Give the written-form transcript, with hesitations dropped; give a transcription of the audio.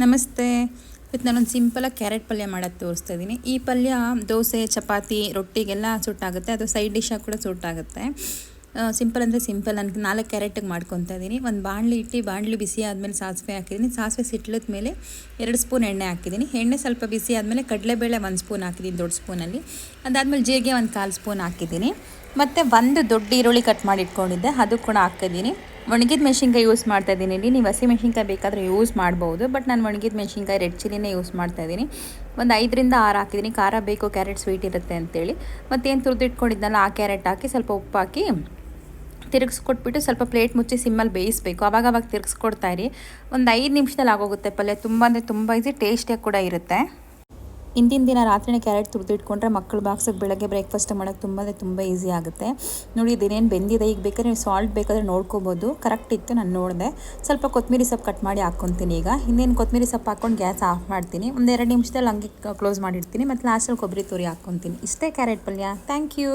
ನಮಸ್ತೆ. ಇವತ್ತು ನಾನೊಂದು ಸಿಂಪಲಾಗಿ ಕ್ಯಾರೆಟ್ ಪಲ್ಯ ಮಾಡೋದು ತೋರಿಸ್ತಾ ಇದ್ದೀನಿ. ಈ ಪಲ್ಯ ದೋಸೆ, ಚಪಾತಿ, ರೊಟ್ಟಿಗೆಲ್ಲ ಸೂಟಾಗುತ್ತೆ. ಅದು ಸೈಡ್ ಡಿಶ್ಶಾಗಿ ಕೂಡ ಸೂಟಾಗುತ್ತೆ. ಸಿಂಪಲ್ ಅಂದರೆ ಸಿಂಪಲ್. ನನಗೆ 4 ಕ್ಯಾರೆಟಿಗೆ ಮಾಡ್ಕೊತಾ ಇದ್ದೀನಿ. ಒಂದು ಬಾಣಲಿ ಇಟ್ಟು, ಬಾಣಲಿ ಬಿಸಿ ಆದಮೇಲೆ ಸಾಸಿವೆ ಹಾಕಿದ್ದೀನಿ. ಸಾಸಿವೆ ಸಿಟ್ಲಿದ ಮೇಲೆ 2 ಸ್ಪೂನ್ ಎಣ್ಣೆ ಹಾಕಿದ್ದೀನಿ. ಎಣ್ಣೆ ಸ್ವಲ್ಪ ಬಿಸಿ ಆದಮೇಲೆ ಕಡಲೆಬೇಳೆ 1 ಸ್ಪೂನ್ ಹಾಕಿದ್ದೀನಿ, ದೊಡ್ಡ ಸ್ಪೂನಲ್ಲಿ. ಅದಾದಮೇಲೆ ಜೀರಿಗೆ 1/4 ಸ್ಪೂನ್ ಹಾಕಿದ್ದೀನಿ. ಮತ್ತು ಒಂದು ದೊಡ್ಡ ಈರುಳ್ಳಿ ಕಟ್ ಮಾಡಿ ಇಟ್ಕೊಂಡಿದ್ದೆ, ಅದು ಕೂಡ ಹಾಕಿದ್ದೀನಿ. ಒಣಗಿದ ಮೆಣಸಿನ್ಕಾಯಿ ಯೂಸ್ ಮಾಡ್ತಾಯಿದ್ದೀನಿ ಇಲ್ಲಿ. ನೀವು ಹಸಿ ಮೆಣಸಿನ್ಕಾಯಿ ಬೇಕಾದರೆ ಯೂಸ್ ಮಾಡ್ಬೋದು, ಬಟ್ ನಾನು ಒಣಗಿದ ಮೆಣಸಿನ್ಕಾಯಿ ರೆಡ್ ಚಿಲ್ಲಿನೇ ಯೂಸ್ ಮಾಡ್ತಾಯಿದ್ದೀನಿ. ಒಂದು 5ರಿಂದ 6 ಹಾಕಿದ್ದೀನಿ. ಖಾರ ಬೇಕು, ಕ್ಯಾರೆಟ್ ಸ್ವೀಟ್ ಇರುತ್ತೆ ಅಂತೇಳಿ. ಮತ್ತೇನು ತುರಿದಿಟ್ಕೊಂಡಿದ್ದಲ್ಲ ಆ ಕ್ಯಾರೆಟ್ ಹಾಕಿ ಸ್ವಲ್ಪ ಉಪ್ಪು ಹಾಕಿ ತಿರುಗಿಸ್ಕೊಟ್ಬಿಟ್ಟು ಸ್ವಲ್ಪ ಪ್ಲೇಟ್ ಮುಚ್ಚಿ ಸಿಮ್ಮಲ್ಲಿ ಬೇಯಿಸಬೇಕು. ಅವಾಗ ತಿರುಗಿಸ್ಕೊಡ್ತಾ ಇರಿ. ಒಂದು 5 ನಿಮಿಷದಲ್ಲಿ ಆಗೋಗುತ್ತೆ ಪಲ್ಯ. ತುಂಬ ಅಂದರೆ ತುಂಬ ಈಸಿ, ಟೇಸ್ಟಿಯಾಗಿ ಕೂಡ ಇರುತ್ತೆ. ಹಿಂದಿನ ದಿನ ರಾತ್ರಿನೇ ಕ್ಯಾರೆಟ್ ತುರಿದಿಟ್ಕೊಂಡ್ರೆ ಮಕ್ಕಳು ಬಾಕ್ಸಿಗೆ ಬೆಳಗ್ಗೆ ಬ್ರೇಕ್ಫಾಸ್ಟ್ ಮಾಡೋಕ್ಕೆ ತುಂಬ ಈಸಿ ಆಗುತ್ತೆ. ನೋಡಿ, ಇದೇನೇನು ಬೆಂದಿದೆ. ಈಗ ಬೇಕಾದ್ರೆ ನೀವು ಸಾಲ್ಟ್ ಬೇಕಾದರೆ ನೋಡ್ಕೋಬೋದು. ಕರೆಕ್ಟ್ ಇತ್ತು, ನಾನು ನೋಡಿದೆ. ಸ್ವಲ್ಪ ಕೊತ್ತಂಬರಿ ಸೊಪ್ಪು ಕಟ್ ಮಾಡಿ ಹಾಕ್ಕೊತೀನಿ. ಈಗ ಇನ್ನೇನು ಕೊತ್ತಂಬರಿ ಸೊಪ್ಪು ಹಾಕ್ಕೊಂಡು ಗ್ಯಾಸ್ ಆಫ್ ಮಾಡ್ತೀನಿ. ಒಂದು 2 ನಿಮಿಷದಲ್ಲಿ ಹಂಗೆ ಕ್ಲೋಸ್ ಮಾಡಿಡ್ತೀನಿ. ಮತ್ತು ಲಾಸ್ಟಲ್ಲಿ ಕೊಬ್ಬರಿ ತುರಿ ಹಾಕ್ಕೊತೀನಿ. ಇಷ್ಟೇ ಕ್ಯಾರೆಟ್ ಪಲ್ಯ. Thank you.